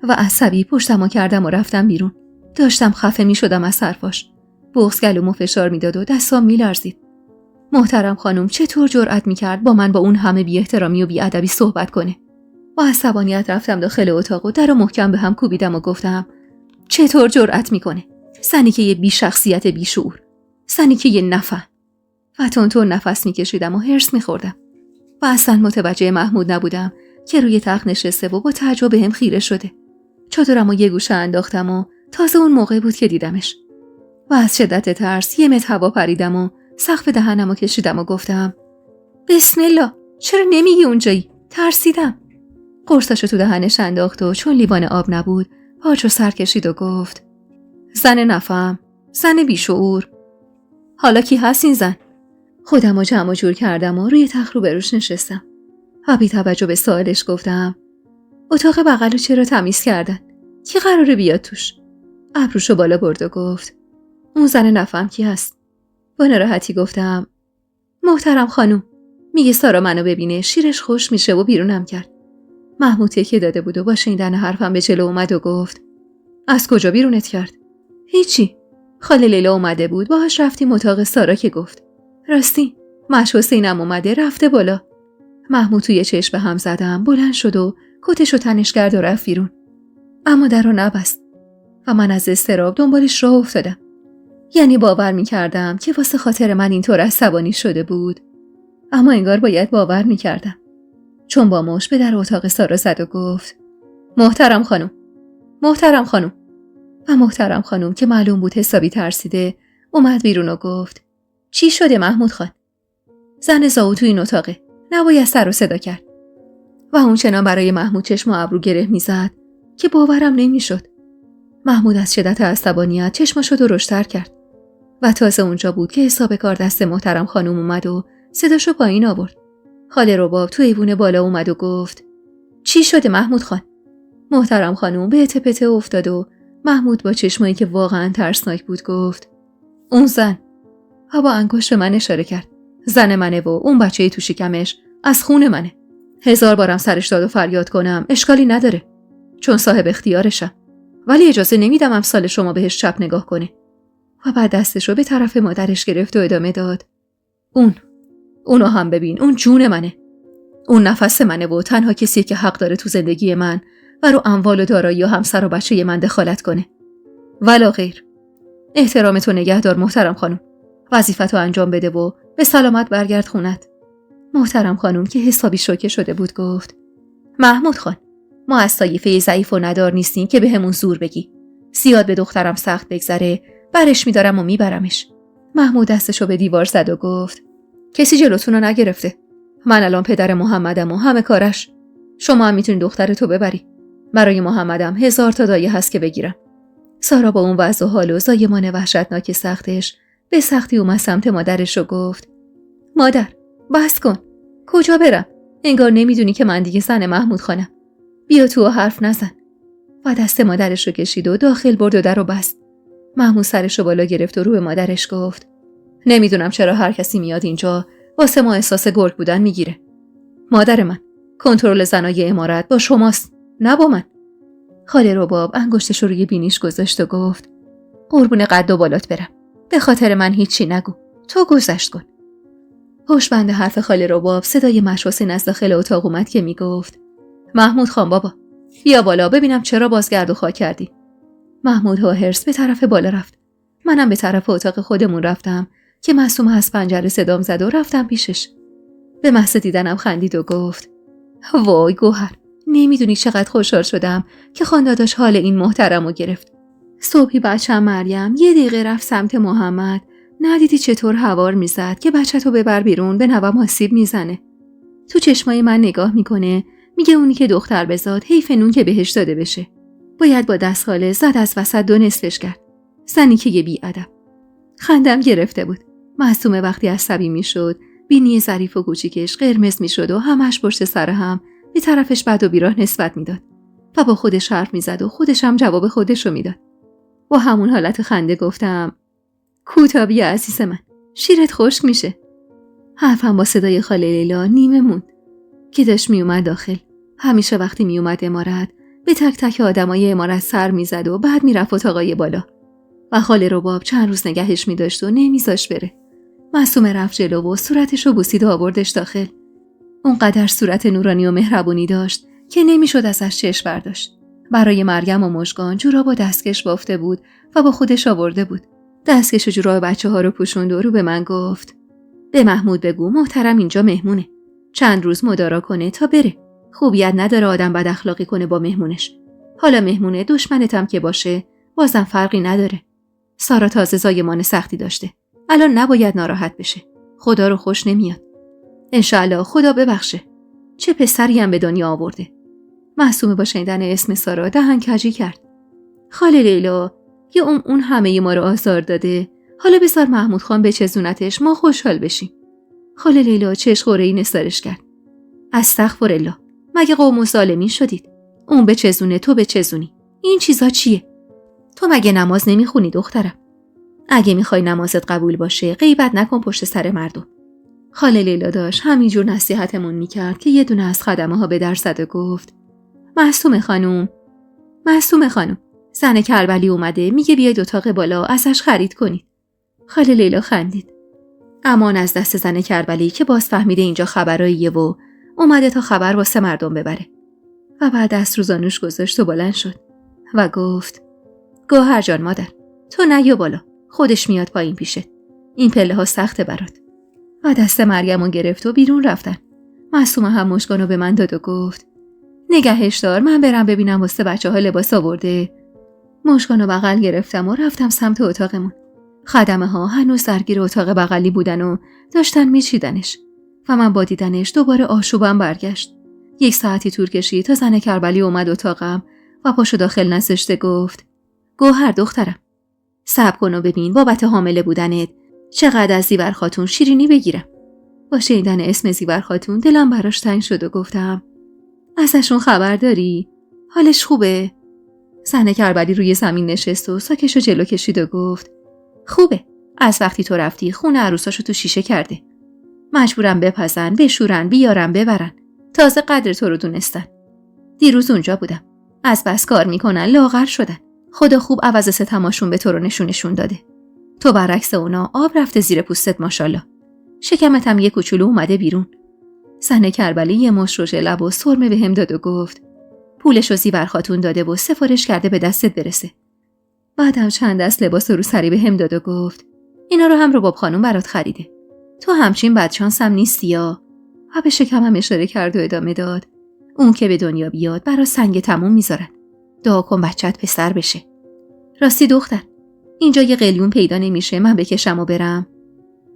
و عصبی پشتمو کردم و رفتم بیرون. داشتم خفه می شدم از حرفاش. بغض گلومو فشار میداد و دستام میلرزید. محترم خانم چطور جرأت میکرد با من با اون همه بی احترامی و بی ادبی صحبت کنه؟ با عصبانیت رفتم داخل اتاق و درو محکم به هم کوبیدم و گفتم چطور جرأت میکنه؟ زنی که یه بی شخصیت بی شعور، زنی که یه نفهم. و تونتون نفس میکشیدم و هرس میخوردم و اصلا متوجه محمود نبودم که روی تخت نشسته و با تعجب بهم خیره شده. چادرمو یه گوشه انداختم و تازه اون موقع بود که دیدمش و از شدت ترس یه متر هوا پریدم و سقف دهنمو کشیدم و گفتم بسم الله، چرا نمیگی اونجایی؟ ترسیدم. قرصاشو تو دهنش انداخت و چون لیوان آب نبود پاچو سر کشید و گفت زن نفهم، زن بیشعور. حالا کی هست این زن؟ خودمو جمع جور کردم و روی تخت رو بروش نشستم و بی توجه به سوالش گفتم اتاق بغلو چرا تمیز کردن؟ کی قراره بیاد توش؟ ابروشو بالا برد و گفت اون زن نفهم کی هست؟ با ناراحتی گفتم محترم خانوم، میگه سارا منو ببینه شیرش خوش میشه و بیرونم کرد. محمود تکیه داده بود و با شنیدن حرفم به جلو اومد و گفت از کجا بیرونت کرد؟ هیچی، خاله لیلا اومده بود باهاش رفتیم اتاق سارا که گفت راستی مش حسینم اومده رفته بالا. محمود توی چشم به هم زدم بلند شد و کتشو تنش کرد و رفت بیرون، اما درو نبست و من از اضطراب دنبالش راه افتادم. یعنی باور میکردم که واسه خاطر من اینطور عصبانی شده بود، اما انگار باید باور میکردم چون با مشت به در اتاق سارا زد و گفت محترم خانم، محترم خانم. و محترم خانم که معلوم بود حسابی ترسیده اومد بیرون و گفت چی شده محمود خان؟ زن زاو تو این اتاقه، نباید سر و صدا کرد. و اون چنان برای محمود چشم و ابرو گره میزد که باورم نمیشد. محمود از شدت عصبانیت چشماشو درشتر کرد و تازه اونجا بود که حساب کار دست محترم خانم اومد و صداشو پایین آورد. خاله رباب تو ایوون بالا اومد و گفت چی شده محمود خان؟ محترم خانم به تپته افتاد و محمود با چشمایی که واقعا ترسناک بود گفت اون زن. و با انگشت به من اشاره کرد زن منه و اون بچه تو شکمش از خون منه. 1000 بارم سرش داد و فریاد کنم اشکالی نداره چون صاحب اختیارشم، ولی اجازه نمیدم امسال شما بهش چپ نگاه کنه. و بعد دستش رو به طرف مادرش گرفت و ادامه داد اونو هم ببین، اون جون منه، اون نفس منه و تنها کسیه که حق داره تو زندگی من و رو اموال و دارایی و همسر و بچه من دخالت کنه. ولا غیر. احترامتو نگه دار محترم خانم، وظیفتو انجام بده و به سلامت برگرد خونت. محترم خانم که حسابی شوکه شده بود گفت محمود خان، ما از طایفه ضعیف و ندار نیستیم که بهمون زور بگی. زیاد به دخترم سخت بگذره برش میدارم و میبرمش. محمود دستشو به دیوار زد و گفت کسی جلوتون رو نگرفته. من الان پدر محمدم و همه کارش. شما هم میتونی دخترتو ببری. برای محمدم 1000 تا دایه هست که بگیرم. سارا با اون وضع و حال و زایمان وحشتناک سختش به سختی اومد سمت مادرش و گفت مادر بس کن، کجا برم؟ انگار نمیدونی که من دیگه زن محمود خانم. بیا تو و حرف نزن. و دست مادرش رو کشید و داخل برد و در رو بست. محمود سرش رو بالا گرفت و رو به مادرش گفت نمیدونم چرا هر کسی میاد اینجا واسه ما احساس گرگ بودن میگیره. مادر من، کنترل زنای امارت با شماست، نه با من. خاله رباب انگشتش رو روی بینیش گذاشت و گفت قربون قد و بالات برم، به خاطر من هیچی نگو، تو گذشت کن. پشت حرف خاله رباب صدای مشوسین از داخل اتاق اومد که میگفت محمود خان بابا بیا بالا ببینم چرا بازگرد و خاک کردی. محمود ها هرس به طرف بالا رفت. منم به طرف اتاق خودمون رفتم که معصوم از پنجره صدام زد و رفتم پیشش. به محض دیدنم خندید و گفت وای گوهر، نمیدونی چقدر خوشحال شدم که خانداداش حال این محترمو گرفت. صبحی بچه‌م مریم 1 دقیقه رفت سمت محمد، ندیدی چطور هوار میزد که بچه‌تو ببر بیرون، به نوام آسیب میزنه. تو چشمای من نگاه میکنه، میگه اونی که دختر بزاد حیف نون که بهش داده بشه. باید با دستخاله زد از وسط 2 نصفش کرد. زنی که یه بی‌ادب. خندم گرفته بود. معصومه وقتی عصبی میشد، بینی ظریف و کوچیکش قرمز میشد و همش پشت سر هم به طرفش بد و بیراه نسبت میداد و با خودش حرف میزد و خودش هم جواب خودشو میداد. با همون حالت خنده گفتم کوتابی عزیز من، شیرت خشک میشه. حرفم با صدای خاله لیلا نیمه موند که داشت میومد داخل. همیشه وقتی میومد امارت به تک تک آدمای امارت سر میزد و بعد میرفت اتاقای بالا و خاله رباب چند روز نگهش می‌داشت و نمیذاش بره. معصومه رفت جلو و صورتش رو بوسید و آوردش داخل. اونقدر صورت نورانی و مهربونی داشت که نمیشد ازش چشم برداشت. برای مریم و مژگان جوراب با دستکش بافته بود و با خودش آورده بود. دستکش و جوراب بچه‌ها رو پوشوند و رو به من گفت: به محمود بگو محترم اینجا مهمونه. چند روز مدارا کنه تا بره. خوبیت نداره آدم بد اخلاقی کنه با مهمونش. حالا مهمونه دشمنت هم که باشه بازم فرقی نداره. سارا تازه زایمان سختی داشته. الان نباید ناراحت بشه. خدا رو خوش نمیاد. انشالله خدا ببخشه. چه پسری هم به دنیا آورده. معصومه با شنیدن اسم سارا دهن کجی کرد. خاله لیلا، یه اون همه ما رو آزار داده. حالا بذار محمود خان بچزونتش ما خوشحال بشیم. خاله لیلا چشخوره‌ای نثارش کرد. استغفرالله، مگه قوم ظالمین شدید؟ اون بچزونه تو بچزونی. این چیزا چیه؟ تو مگه نماز نمیخونی دخترم؟ اگه میخوای نمازت قبول باشه غیبت نکن پشت سر مردم. خاله لیلا داشت همینجور نصیحتمون میکرد که یه دونه از خدمه ها به در زد و گفت: معصومه خانم، زن کربلی اومده میگه بیاید اتاق بالا ازش خرید کنید. خاله لیلا خندید. امان از دست زن کربلی که باز فهمیده اینجا خبراییه و اومده تا خبر واسه مردم ببره. و بعد دست رو زانوش گذاشت و بلند شد و گفت: گوهر جان مادر، تو نیا بالا، خودش میاد پایین پیشت. این پله ها سخته برات. و دست مریم رو گرفت و بیرون رفتن. معصومه هم مژگانو به من داد و گفت: نگهش دار، من برم ببینم واسه بچه‌ها لباس آورده. مژگانو بغل گرفتم و رفتم سمت اتاقمون. خدمه ها هنوز درگیر اتاق بغلی بودن و داشتن میچیدنش و من با دیدنش دوباره آشوبم برگشت. 1 ساعتی طول کشید تا زن کربلی اومد اتاقم و پاشو داخل نذاشته گفت: گوهر دخترم، صبر کن و ببین بابت حامله بودنت چقدر از زیور خاتون شیرینی بگیرم. با شنیدن اسم زیور خاتون دلم براش تنگ شد و گفتم: ازشون خبر داری؟ حالش خوبه؟ زن کربلی روی زمین نشست و ساکشو جلو کشید و گفت: خوبه. از وقتی تو رفتی خونه عروساشو تو شیشه کرده. مجبورم بپزن، بشورن، بیارن، ببرن. تازه قدر تو رو دونستن. دیروز اونجا بودم. از بس کار میکنن لاغر شدن. خدا خوب عوض ستماشون به تو رو نشون داده. تو برعکس اونا آب رفته زیر پوستت ماشاءالله. شکمت هم یه کوچولو اومده بیرون. زن کربلی یه مشت رژ لب و سرمه بهم داد و گفت: پولشو زیور خاتون داده و سفارش کرده به دستت برسه. بعدم چند دست لباس روسری بهم داد و گفت: اینا رو هم رباب خانوم برات خریده. تو همچین بدشانسم نیستی یا؟ و به شکمم اشاره کرد و ادامه داد: اون که به دنیا بیاد برا سنگ تموم میذارن. دعا کن بچت پسر بشه. راستی دختر، اینجا یه قلیون پیدا نمیشه من بکشم و برم؟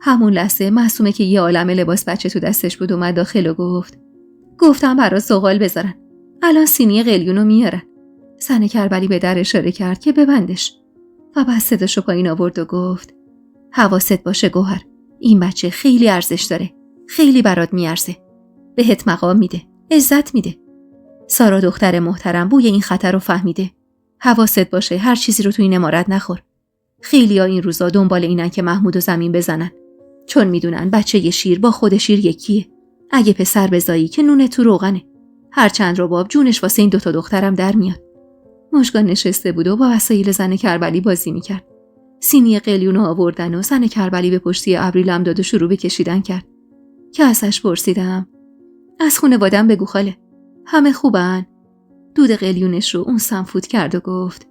همون لحظه معصومه که یه عالمه لباس بچه تو دستش بود اومد داخل و گفتم برا زغال بذارن. الان سینی قلیونو میارن. زن کربلی به در اشاره کرد که ببندش و بعد صداشو پایین آورد و گفت: حواست باشه گوهر، این بچه خیلی ارزش داره. خیلی برات میارزه. بهت مقام میده، عزت میده. سارا دختر محترم بوی این خطر رو فهمیده. حواست باشه هر چیزی رو تو این امارت نخور. خیلیا این روزا دنبال اینن که محمودو زمین بزنن، چون میدونن بچه یه شیر با خود شیر یکیه. اگه پسر بزایی که نونه تو روغنه. هرچند رباب جونش واسه این 2 دخترم در میاد. مژگان نشسته بود و با وسایل زن کربلی بازی میکرد. سینی قلیونو آوردن و زن کربلی به پشتی ابری لم داد و شروع به کشیدن کرد که ازش پرسیدم: از خانواده‌ام بگو خاله، همه خوبن؟ دود قلیونش رو اون سمفوت کرد و گفت: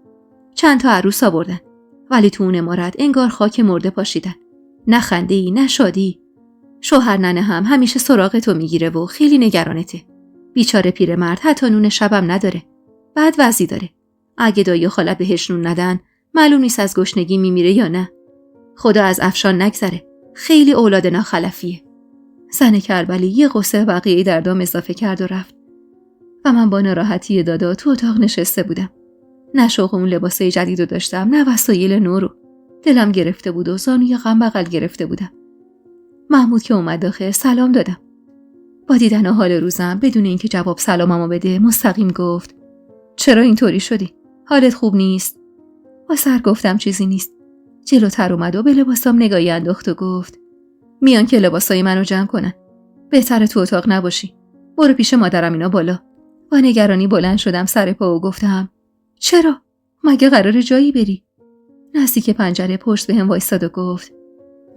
چند تا عروس آوردن، ولی تو اون امارت انگار خاک مرده پاشیدن. نه خنده‌ای نه شادی. شوهر ننه هم همیشه سراغتو میگیره و خیلی نگرانته. بیچاره پیرمرد حتی نون شبم نداره. بعد وضعی داره. اگه دایی و خالت بهش نون ندن معلوم نیست از گشنگی میمیره یا نه. خدا از افشان نگذره. خیلی اولاد ناخلفیه. زن کربلی یه قصه بقیه در دام اضافه کرد و رفت و من با ناراحتی دادا تو اتاق نشسته بودم. نه شوق اون لباسای جدیدو داشتم نه وسایل نورو. دلم گرفته بود و زانوی غم بغل گرفته بودم. محمود که اومد داخل سلام دادم. با دیدن حال روزم بدون اینکه جواب سلاممو بده مستقیم گفت: چرا اینطوری شدی؟ حالت خوب نیست؟ با سر گفتم چیزی نیست. جلوتر اومد و به لباسام نگاهی انداخت و گفت: میان که لباسای منو جمع کنن. بهتره تو اتاق نباشی. برو پیش مادرم اینا بالا. با نگرانی بلند شدم سر پا و گفتم: چرا؟ مگه قراره جایی بری؟ نزدیک پنجره پشت بهم وایساد و گفت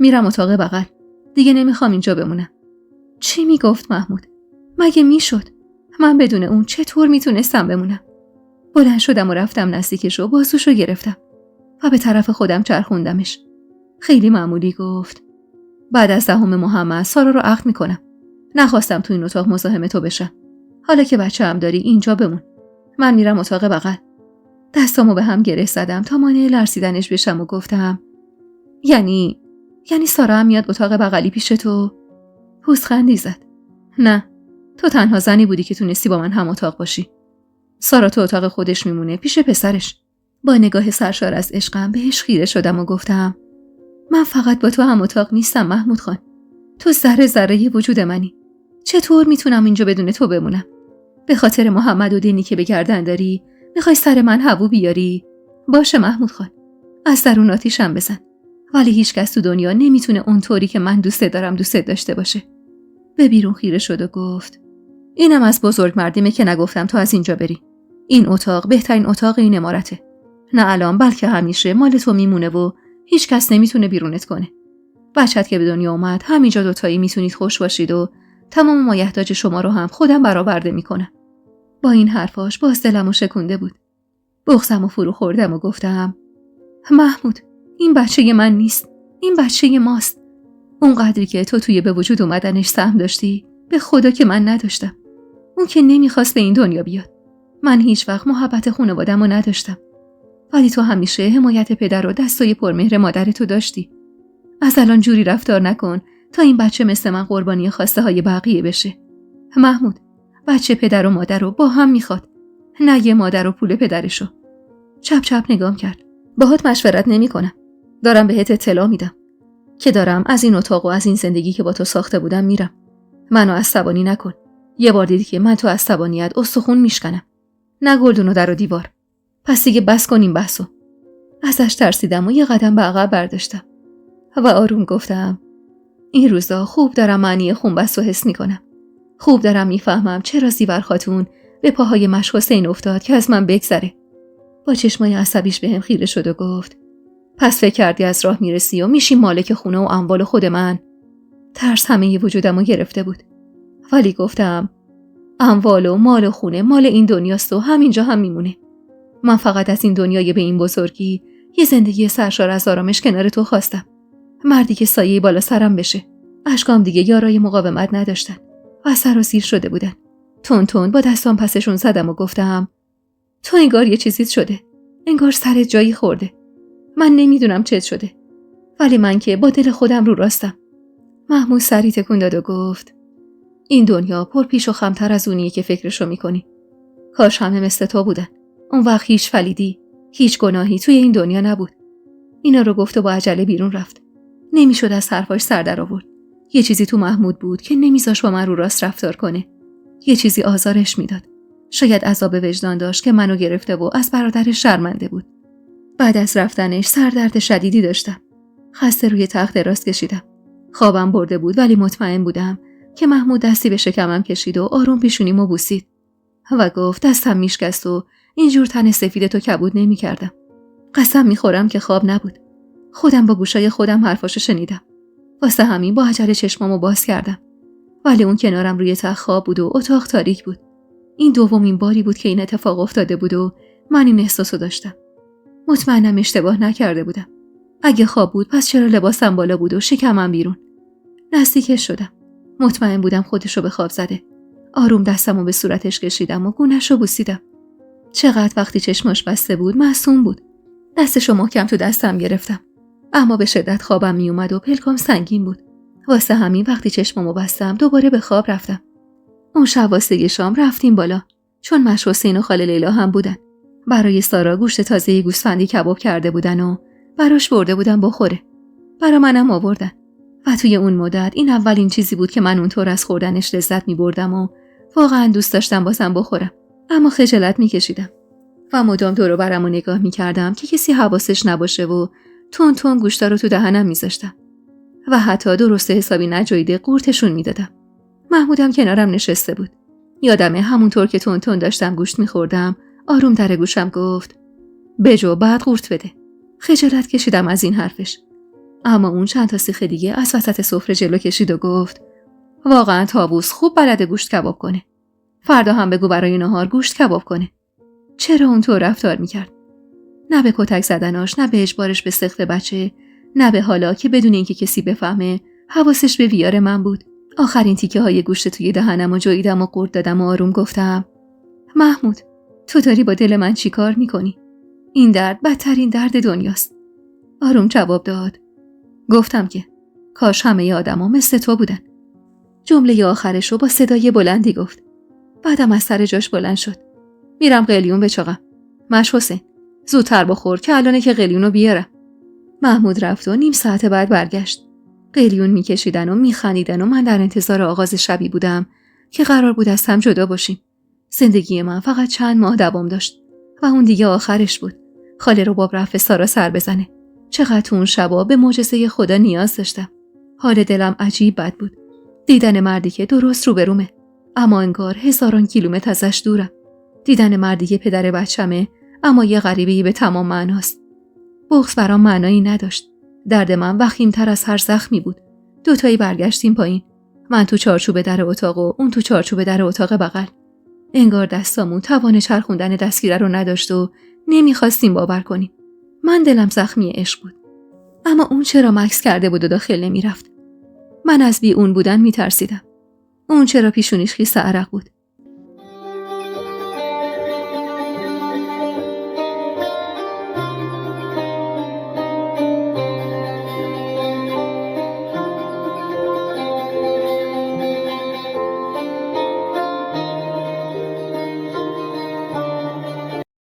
میرم اتاق بغل. دیگه نمیخوام اینجا بمونم. چی میگفت محمود؟ مگه میشد؟ من بدون اون چطور میتونستم بمونم؟ بلند شدم و رفتم نزدیکش و بازوشو گرفتم و به طرف خودم چرخوندمش. خیلی معمولی گفت بعد از 10 محمد سارا رو عقد میکنم. نخواستم تو این اتاق مزاحم تو بشم. حالا که بچه هم داری اینجا بمون. من میرم اتاق بغل. دستامو به هم گره زدم تا مانع لرزیدنش بشم و گفتم یعنی سارا هم میاد اتاق بغلی پیش تو؟ پوزخندی زد. نه، تو تنها زنی بودی که تونستی با من هم اتاق باشی. سارا تو اتاق خودش میمونه پیش پسرش. با نگاه سرشار از عشقم بهش خیره شدم و گفتم من فقط با تو هم اتاق نیستم محمود خان. تو ذره ذره وجود منی. چطور میتونم اینجا بدون تو بمونم؟ به خاطر محمد و دینی که به گردن داری میخوای سر من هوو بیاری؟ باشه محمود خان، از درون آتیشم بزن. ولی هیچ کس تو دنیا نمیتونه اونطوری که من دوست دارم دوست داشته باشه. به بیرون خیره شد و گفت اینم از بزرگ مردیمه که نگفتم تو از اینجا بری. این اتاق بهترین اتاق این عمارته. نه الان بلکه همیشه مال تو میمونه و هیچ کس نمیتونه بیرونت کنه. بچت که به دنیا اومد همینجا دوتایی میتونید خوش باشید و تمام مایحتاج شما رو هم خودم برآورده میکنم. با این حرفاش باز دلمو شکونده بود. بغضمو فرو خوردم و گفتم محمود، این بچه من نیست. این بچه ماست. اون قدری که تو توی به وجود اومدنش سهم داشتی به خدا که من نداشتم. اون که نمیخواست به این دنیا بیاد. من هیچ وقت محبت خانواده‌مو نداشتم. ولی تو همیشه حمایت پدر و دستای پرمهر مادر تو داشتی. از الان جوری رفتار نکن تا این بچه مثل من قربانی خواسته های بقیه بشه. محمود، بچه پدر و مادر رو با هم میخواد. نه یه مادر و پول پدرشو. چپ چپ نگام کرد. باهات مشورت نمی کنم. دارم بهت اطلاع میدم که دارم از این اتاق و از این زندگی که با تو ساخته بودم میرم. منو عصبانی نکن. یه بار دیدی که من تو عصبانیت استخون میشکنم. نه گلدون و در و دیوار. پس دیگه بس کنیم بحثو. ازش ترسیدم و یه قدم به عقب برداشتم و آروم گفتم این روزا خوب دارم معنی خونبست رو حس میکنم. خوب دارم میفهمم چرا زیور خاتون به پاهای مشک حسین افتاد که از من بگذره. با چشمای عصبیش بهم خیره شد و گفت پس فکر کردی از راه میرسی و میشی مالک خونه و اموال خود من؟ ترس همه ی وجودمو گرفته بود. ولی گفتم اموال و مال و خونه مال این دنیاست و همینجا هم میمونه. من فقط از این دنیای به این بزرگی یه زندگی سرشار از آرامش کنار تو خواستم. مردی که سایه بالا سرم بشه. اشکام دیگه یارای مقاومت نداشتن و سراسیر شده بودن. تون تون با دستام پسشون زدم و گفتم تو انگار یه چیزی شده. انگار سرت جایی خورده. من نمیدونم چت شده. ولی من که با دل خودم رو راستم. محمود سری تکون داد و گفت این دنیا پر پیش و خمتر از اونیه که فکرشو میکنی. کاش همه مثل تو بودن. اون وقت هیچ فلیدی، هیچ گناهی توی این دنیا نبود. اینا رو گفت و با عجله بیرون رفت. نمیشد از حرفاش سر در آورد. یه چیزی تو محمود بود که نمیذاش با من رو راست رفتار کنه. یه چیزی آزارش میداد. شاید عذاب وجدان داشت که منو گرفته و از برادرش شرمنده بود. بعد از رفتنش سردرد شدیدی داشتم. خسته روی تخت دراز کشیدم. خوابم برده بود ولی مطمئن بودم که محمود دستی به شکمم کشید و آروم پیشونیمو بوسید و گفت دستم میشکست و اینجور تن سفید تو کبود نمی‌کردم. قسم میخورم که خواب نبود. خودم با گوشای خودم حرفاشو شنیدم. واسه همین با عجله چشمامو باز کردم. ولی اون کنارم روی تخت خواب بود و اتاق تاریک بود. این دومین باری بود که این اتفاق افتاده بود و من این احساسو داشتم. مطمئنم اشتباه نکرده بودم. اگه خواب بود پس چرا لباسم بالا بود و شکمم بیرون؟ نزدیکش شدم. مطمئن بودم خودشو به خواب زده. آروم دستمو به صورتش کشیدم و گونه‌شو بوسیدم. چقدر وقتی چشماش بسته بود معصوم بود. دستشو محکم تو دستم گرفتم. اما به شدت خوابم می اومد و پلکام سنگین بود. واسه همین وقتی چشمامو بستم دوباره به خواب رفتم. اون شب واسه شام رفتیم بالا چون مش حسین و خاله لیلا هم بودن. برای سارا گوشت تازه گوسفندی کباب کرده بودن و براش برده بودن بخوره. برا منم آوردن. و توی اون مدت این اولین چیزی بود که من اونطور از خوردنش لذت می بردم و واقعا دوست داشتم بازم بخورم. اما خجالت می کشیدم. و مدام دور و برمو نگاه می کردم که کسی حواسش نباشه و تون تون گوشتا رو تو دهنم می زاشتم. و حتی درست حسابی نجاییده قورتشون می دادم. محمودم کنارم نشسته بود. یادمه همونطور که تون تون داشتم گوشت می خوردم آروم در گوشم گفت بجو بعد قورت بده. خجالت کشیدم از این حرفش. اما اون چند تا سیخ دیگه از وسط سفره جلو کشید و گفت واقعا طاووس خوب بلده گوشت کباب کنه. فردا هم بگو برای نهار گوشت کباب کنه. چرا اونطور رفتار میکرد؟ نه به کتک زدناش، نه به اجبارش به سخت بچه، نه به حالا که بدون اینکه کسی بفهمه حواسش به ویار من بود. آخرین تیکه های گوشت توی دهنم و جویدم و قورت دادم و آروم گفتم محمود، تو داری با دل من چی کار میکنی؟ این درد بدترین درد دنیاست. آروم جواب داد. گفتم که کاش همه آدما مثل تو بودن. جمله آخرش رو با صدای بلندی گفت. بعدم از سر جاش بلند شد. میرم قلیون بچاقم. مش حسین، زودتر بخور که الانه که قلیونو بیارم. محمود رفت و نیم ساعت بعد برگشت. قلیون میکشیدن و میخندیدن و من در انتظار آغاز شبی بودم که قرار بود از هم جدا باشیم. زندگی من فقط چند ماه دوام داشت و اون دیگه آخرش بود. خاله رباب رفت سارا سر بزنه. چقدر تو اون شبا به معجزه خدا نیاز داشتم. حال دلم عجیب بد بود. دیدن مردی که درست روبرومه، اما انگار هزاران کیلومتر ازش دورم. دیدن مردی که پدر بچمه، اما یه غریبه‌ای به تمام معناست. بغض برام معنایی نداشت. درد من وخیم‌تر از هر زخمی بود. دوتایی برگشتیم پایین. من تو چارچوب در اتاق و اون تو چارچوب در اتاق بغل. انگار دستامون توان چرخوندن دستگیره رو نداشت و نمیخواستیم باور کنیم. من دلم زخمی عشق بود. اما اون چرا مکث کرده بود و داخل نمیرفت؟ من از بی اون بودن میترسیدم. اون چرا پیشونیش خیس عرق بود؟